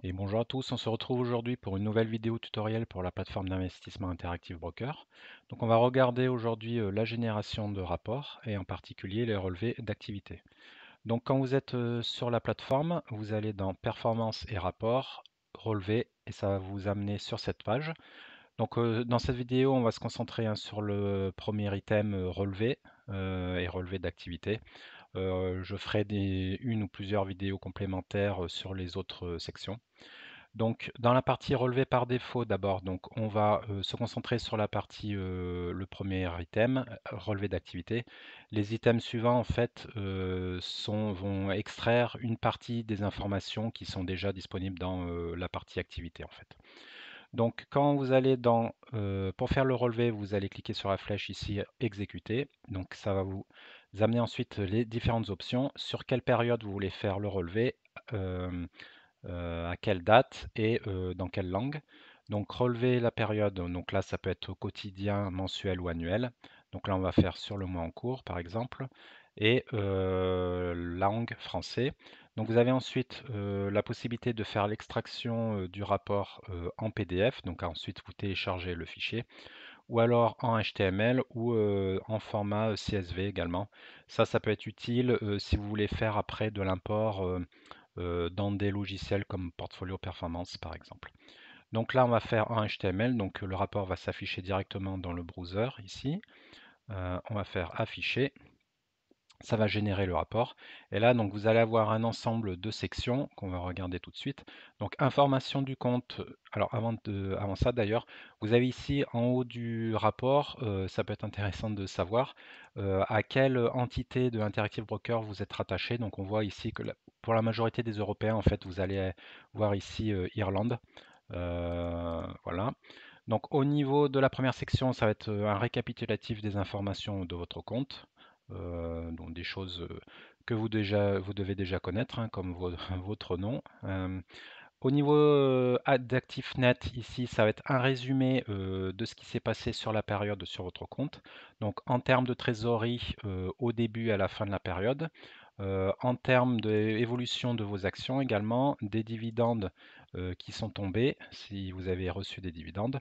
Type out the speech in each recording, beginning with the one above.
Et bonjour à tous, on se retrouve aujourd'hui pour une nouvelle vidéo tutoriel pour la plateforme d'investissement Interactive Broker. Donc on va regarder aujourd'hui la génération de rapports et en particulier les relevés d'activité. Donc quand vous êtes sur la plateforme, vous allez dans Performance et rapports, relevés et ça va vous amener sur cette page. Donc dans cette vidéo, on va se concentrer sur le premier item relevé et relevé d'activité. Je ferai une ou plusieurs vidéos complémentaires sur les autres sections. Donc, dans la partie relevée par défaut, d'abord, donc on va se concentrer sur la partie, le premier item, relevé d'activité. Les items suivants, en fait, vont extraire une partie des informations qui sont déjà disponibles dans la partie activité, en fait. Donc, quand vous allez pour faire le relevé, vous allez cliquer sur la flèche ici, exécuter. Donc, ça va vous amener ensuite les différentes options. Sur quelle période vous voulez faire le relevé, euh, à quelle date et dans quelle langue. Donc relever la période, donc là ça peut être au quotidien, mensuel ou annuel. Donc là on va faire sur le mois en cours par exemple. Et langue français. Donc vous avez ensuite la possibilité de faire l'extraction du rapport en PDF. Donc ensuite vous téléchargez le fichier ou alors en HTML ou en format CSV également. Ça peut être utile si vous voulez faire après de l'import dans des logiciels comme Portfolio Performance par exemple. Donc là, on va faire en HTML, donc le rapport va s'afficher directement dans le browser ici. On va faire afficher, ça va générer le rapport. Et là, donc vous allez avoir un ensemble de sections qu'on va regarder tout de suite. Donc information du compte. Alors avant ça d'ailleurs, vous avez ici en haut du rapport, ça peut être intéressant de savoir à quelle entité de Interactive Broker vous êtes rattaché. Donc on voit ici que pour la majorité des Européens, en fait, vous allez voir ici Irlande. Voilà. Donc au niveau de la première section, ça va être un récapitulatif des informations de votre compte, donc des choses que vous devez déjà connaître, hein, comme votre nom. Au niveau d'actifs net, ici, ça va être un résumé de ce qui s'est passé sur la période sur votre compte. Donc en termes de trésorerie au début et à la fin de la période, en termes d'évolution de vos actions également, des dividendes qui sont tombés, si vous avez reçu des dividendes,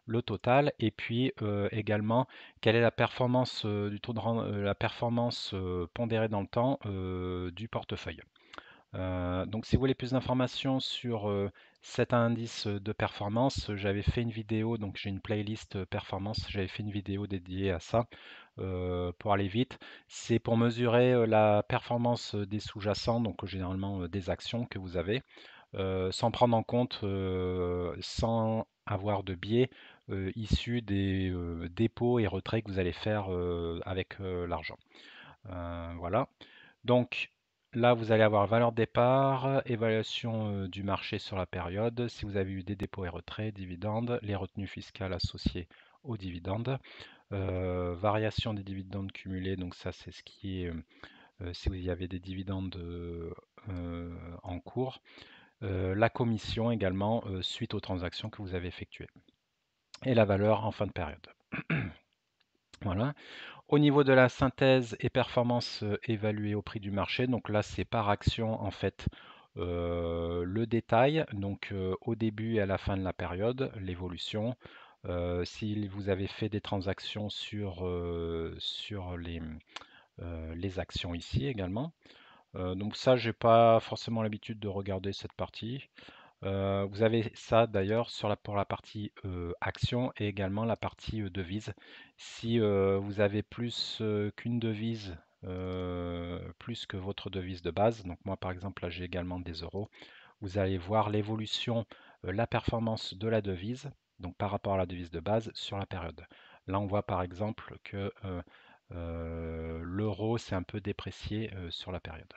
le total, et puis également quelle est la performance du taux de la performance pondérée dans le temps du portefeuille. Donc si vous voulez plus d'informations sur cet indice de performance, j'avais fait une vidéo, donc j'ai une playlist performance, j'avais fait une vidéo dédiée à ça pour aller vite. C'est pour mesurer la performance des sous-jacents, donc généralement des actions que vous avez, sans prendre en compte, sans avoir de biais issus des dépôts et retraits que vous allez faire avec l'argent. Voilà. Donc là, vous allez avoir valeur de départ, évaluation du marché sur la période, si vous avez eu des dépôts et retraits, dividendes, les retenues fiscales associées aux dividendes, variation des dividendes cumulés, donc ça c'est ce qui est si vous y avez des dividendes en cours, la commission également suite aux transactions que vous avez effectuées, et la valeur en fin de période. Voilà. Au niveau de la synthèse et performance évaluée au prix du marché, donc là c'est par action en fait le détail, donc au début et à la fin de la période, l'évolution. Si vous avez fait des transactions sur les actions ici également. Donc ça, j'ai pas forcément l'habitude de regarder cette partie. Vous avez ça d'ailleurs pour la partie action et également la partie devise. Si vous avez plus qu'une devise, plus que votre devise de base, donc moi par exemple là j'ai également des euros, vous allez voir l'évolution, la performance de la devise, donc par rapport à la devise de base sur la période. Là on voit par exemple que l'euro s'est un peu déprécié sur la période.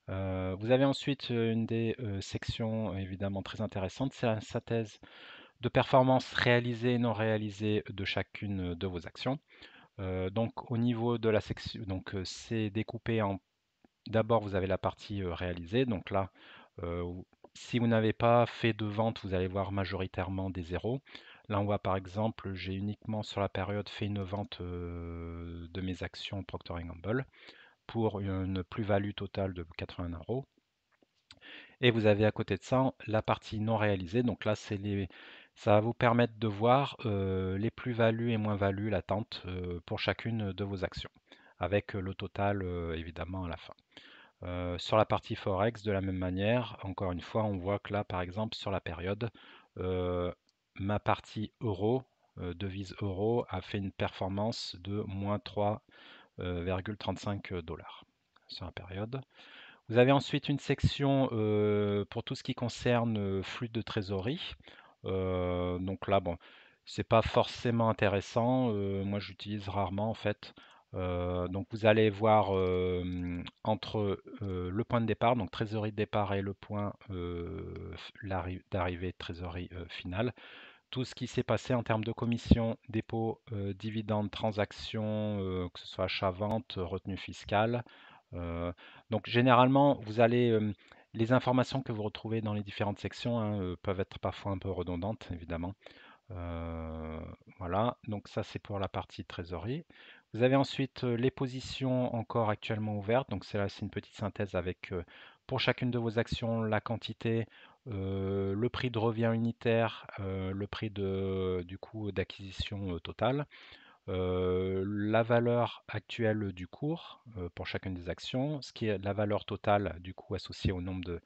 Vous avez ensuite une des sections évidemment très intéressantes, c'est la synthèse de performance réalisée et non réalisée de chacune de vos actions. Donc au niveau de la section, donc c'est découpé en, d'abord vous avez la partie réalisée, donc là euh, si vous n'avez pas fait de vente, vous allez voir majoritairement des zéros. Là on voit par exemple, j'ai uniquement sur la période fait une vente de mes actions Procter Gamble pour une plus-value totale de 80 euros. Et vous avez à côté de ça la partie non réalisée. Donc là, ça va vous permettre de voir les plus-values et moins-values latentes pour chacune de vos actions, avec le total évidemment à la fin. Sur la partie Forex, de la même manière, encore une fois, on voit que là, par exemple, sur la période, euh, ma partie euro, devise euro, a fait une performance de moins 3,35 dollars sur la période. Vous avez ensuite une section pour tout ce qui concerne flux de trésorerie. Donc là, bon, c'est pas forcément intéressant. Moi, j'utilise rarement en fait. Donc vous allez voir entre le point de départ, donc trésorerie de départ et le point d'arrivée de trésorerie finale, tout ce qui s'est passé en termes de commissions, dépôts, dividendes, transactions, que ce soit achat-vente, retenue fiscale. Euh, donc généralement, les informations que vous retrouvez dans les différentes sections hein, peuvent être parfois un peu redondantes, évidemment. Euh, voilà, donc ça c'est pour la partie trésorerie. Vous avez ensuite les positions encore actuellement ouvertes. Donc c'est là, c'est une petite synthèse avec pour chacune de vos actions la quantité, le prix de revient unitaire, le prix du coût d'acquisition total, la valeur actuelle du cours pour chacune des actions, ce qui est la valeur totale du coût associé au nombre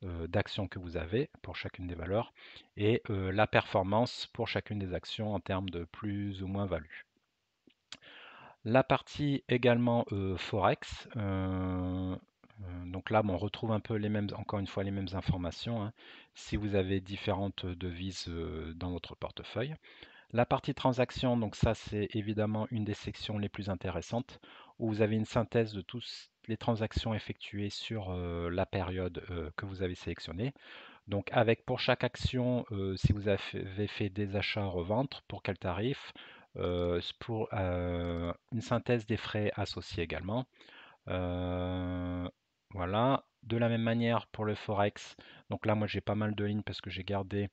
d'actions que vous avez pour chacune des valeurs et la performance pour chacune des actions en termes de plus ou moins value. La partie également Forex, donc là on retrouve un peu les mêmes, encore une fois les mêmes informations hein, si vous avez différentes devises dans votre portefeuille. La partie transaction, donc ça c'est évidemment une des sections les plus intéressantes où vous avez une synthèse de toutes les transactions effectuées sur la période que vous avez sélectionnée. Donc avec pour chaque action, si vous avez fait des achats-reventes, pour quel tarif, pour une synthèse des frais associés également. Euh, voilà. De la même manière pour le Forex, donc là moi j'ai pas mal de lignes parce que j'ai gardé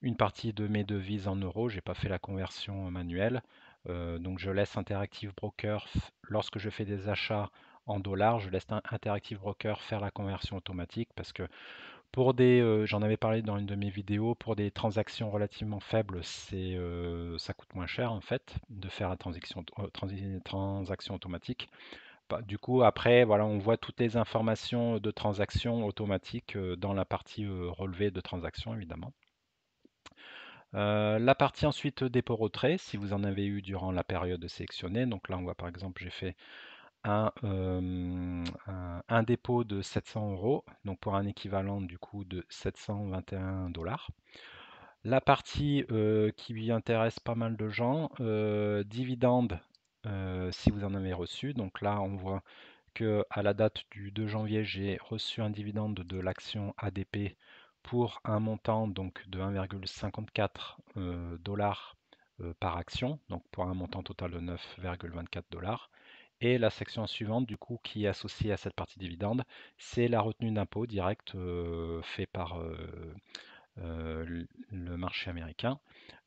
une partie de mes devises en euros, j'ai pas fait la conversion manuelle. Donc je laisse Interactive Broker, lorsque je fais des achats en dollars, je laisse Interactive Broker faire la conversion automatique parce que j'en avais parlé dans une de mes vidéos, pour des transactions relativement faibles, ça coûte moins cher en fait de faire la transaction automatique. Du coup, après, voilà, on voit toutes les informations de transaction automatique dans la partie relevé de transaction évidemment. La partie ensuite dépôt-retrait, si vous en avez eu durant la période sélectionnée. Donc là, on voit par exemple, j'ai fait un dépôt de 700 euros, donc pour un équivalent du coup de 721 dollars. La partie qui intéresse pas mal de gens, dividendes, si vous en avez reçu. Donc là, on voit que à la date du 2 janvier, j'ai reçu un dividende de l'action ADP pour un montant donc de 1,54 dollars par action, donc pour un montant total de 9,24 dollars. Et la section suivante, du coup, qui est associée à cette partie dividende, c'est la retenue d'impôt directe fait par le marché américain,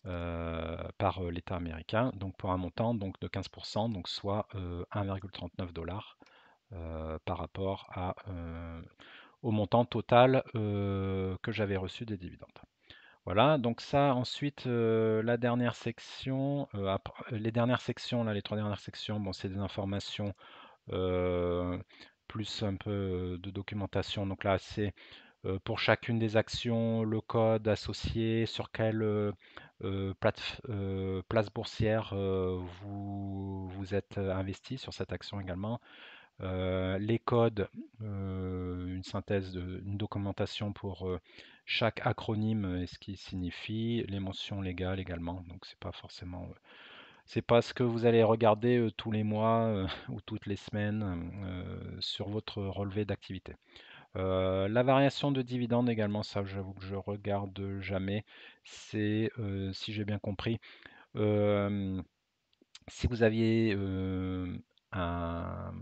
par l'État américain, donc pour un montant donc, de 15%, donc soit 1,39 dollars par rapport au montant total que j'avais reçu des dividendes. Voilà, donc ça ensuite la dernière section, les dernières sections, là, les trois dernières sections, bon, c'est des informations euh, plus un peu de documentation. Donc là, c'est pour chacune des actions, le code associé, sur quelle place boursière vous êtes investi sur cette action également. Les codes, une synthèse, une documentation pour chaque acronyme et ce qu'il signifie, les mentions légales également. Donc c'est pas ce que vous allez regarder tous les mois ou toutes les semaines sur votre relevé d'activité. La variation de dividende également, ça j'avoue que je regarde jamais. C'est, si j'ai bien compris, euh, si vous aviez un-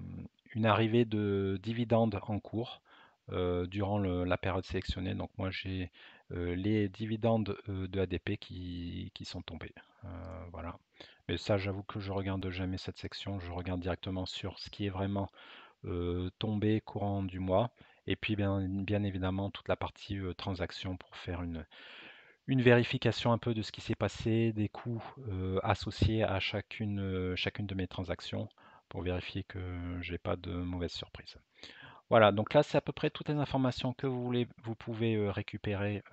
une arrivée de dividendes en cours durant la période sélectionnée, donc moi j'ai les dividendes de ADP qui sont tombés. Voilà. Mais ça, j'avoue que je regarde jamais cette section. Je regarde directement sur ce qui est vraiment tombé courant du mois. Et puis bien évidemment toute la partie transaction pour faire une vérification un peu de ce qui s'est passé, des coûts associés à chacune de mes transactions pour vérifier que j'ai pas de mauvaises surprises. Voilà, donc là c'est à peu près toutes les informations que vous pouvez récupérer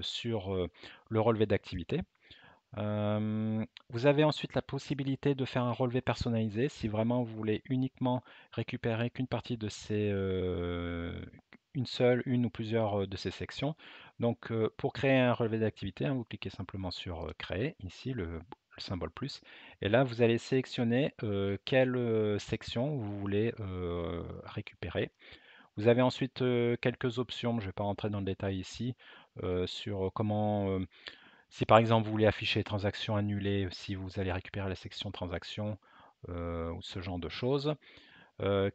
sur le relevé d'activité. Vous avez ensuite la possibilité de faire un relevé personnalisé si vraiment vous voulez uniquement récupérer qu'une partie de une ou plusieurs de ces sections. Donc pour créer un relevé d'activité, hein, vous cliquez simplement sur créer, ici le symbole plus, et là vous allez sélectionner quelle section vous voulez récupérer. Vous avez ensuite quelques options, je ne vais pas rentrer dans le détail ici, sur comment si par exemple vous voulez afficher les transactions annulées, si vous allez récupérer la section transactions ou ce genre de choses.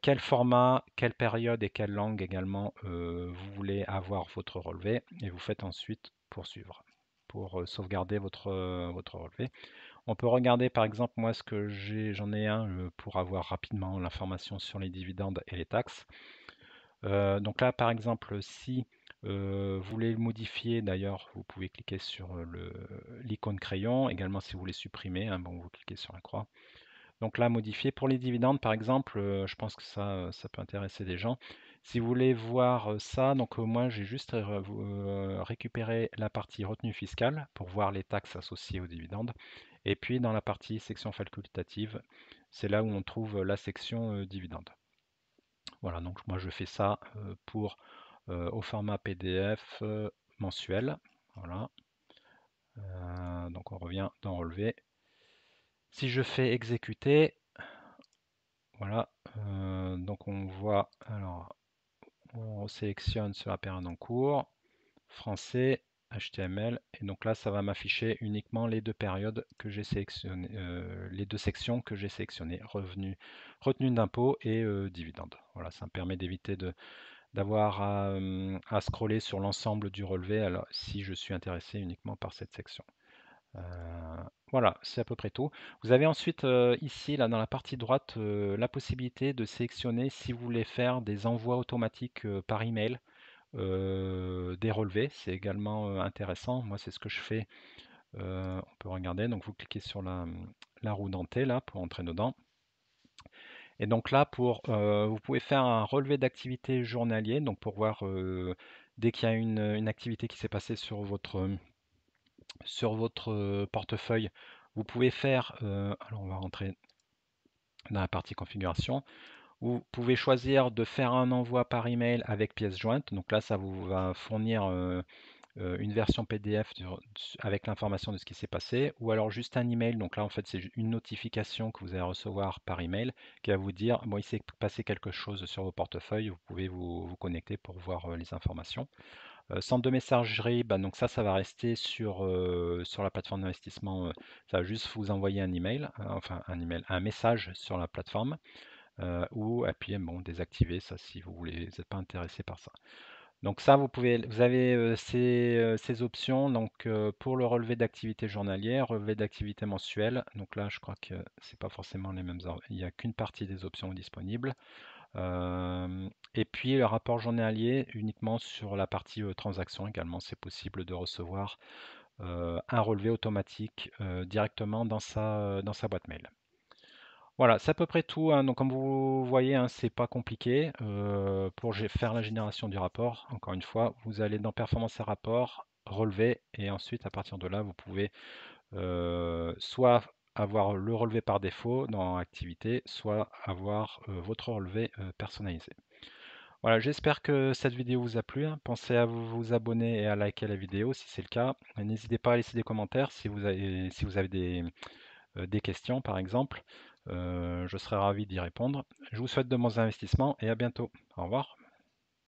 Quel format, quelle période et quelle langue également vous voulez avoir votre relevé et vous faites ensuite poursuivre pour sauvegarder votre relevé. On peut regarder par exemple moi ce que j'en ai un pour avoir rapidement l'information sur les dividendes et les taxes. Donc là, par exemple, si vous voulez le modifier, d'ailleurs, vous pouvez cliquer sur l'icône crayon. Également, si vous voulez supprimer, hein, bon, vous cliquez sur la croix. Donc là, modifier pour les dividendes, par exemple, je pense que ça peut intéresser des gens. Si vous voulez voir ça, donc moi, j'ai juste récupéré la partie retenue fiscale pour voir les taxes associées aux dividendes. Et puis, dans la partie section facultative, c'est là où on trouve la section dividendes. Voilà, donc moi je fais ça pour au format PDF mensuel. Voilà. Donc on revient dans relevé. Si je fais exécuter, voilà, donc on voit, alors on sélectionne sur la période en cours, français, HTML, et donc là ça va m'afficher uniquement les deux périodes que j'ai sélectionnées, les deux sections que j'ai sélectionnées, revenus, retenue d'impôt et dividendes. Voilà, ça me permet d'éviter d'avoir à scroller sur l'ensemble du relevé alors, si je suis intéressé uniquement par cette section. Voilà, c'est à peu près tout. Vous avez ensuite ici, là, dans la partie droite, la possibilité de sélectionner si vous voulez faire des envois automatiques par email des relevés. C'est également intéressant. Moi, c'est ce que je fais. On peut regarder. Donc, vous cliquez sur la roue dentée là pour entrer dedans. Et donc là, vous pouvez faire un relevé d'activité journalier, donc pour voir dès qu'il y a une activité qui s'est passée sur votre portefeuille, vous pouvez faire, alors on va rentrer dans la partie configuration, vous pouvez choisir de faire un envoi par email avec pièce jointe, donc là ça vous va fournir une version PDF avec l'information de ce qui s'est passé, ou alors juste un email. Donc là, en fait, c'est une notification que vous allez recevoir par email qui va vous dire, bon, il s'est passé quelque chose sur vos portefeuilles, vous pouvez vous connecter pour voir les informations. Centre de messagerie, bah, donc ça va rester sur la plateforme d'investissement. Ça va juste vous envoyer un email, un message sur la plateforme, ou et puis bon, désactiver ça si vous n'êtes pas intéressé par ça. Donc ça, vous avez ces options donc, pour le relevé d'activité journalière, relevé d'activité mensuelle. Donc là, je crois que c'est pas forcément les mêmes. Il n'y a qu'une partie des options disponibles. Et puis le rapport journalier uniquement sur la partie transaction également. C'est possible de recevoir un relevé automatique directement dans sa boîte mail. Voilà, c'est à peu près tout, hein. Donc, comme vous voyez, hein, c'est pas compliqué. Pour faire la génération du rapport, encore une fois, vous allez dans Performance et rapport, relevé, et ensuite, à partir de là, vous pouvez soit avoir le relevé par défaut dans Activité, soit avoir votre relevé personnalisé. Voilà, j'espère que cette vidéo vous a plu, hein. Pensez à vous abonner et à liker la vidéo si c'est le cas. N'hésitez pas à laisser des commentaires si vous avez des questions par exemple. Je serai ravi d'y répondre. Je vous souhaite de bons investissements et à bientôt. Au revoir.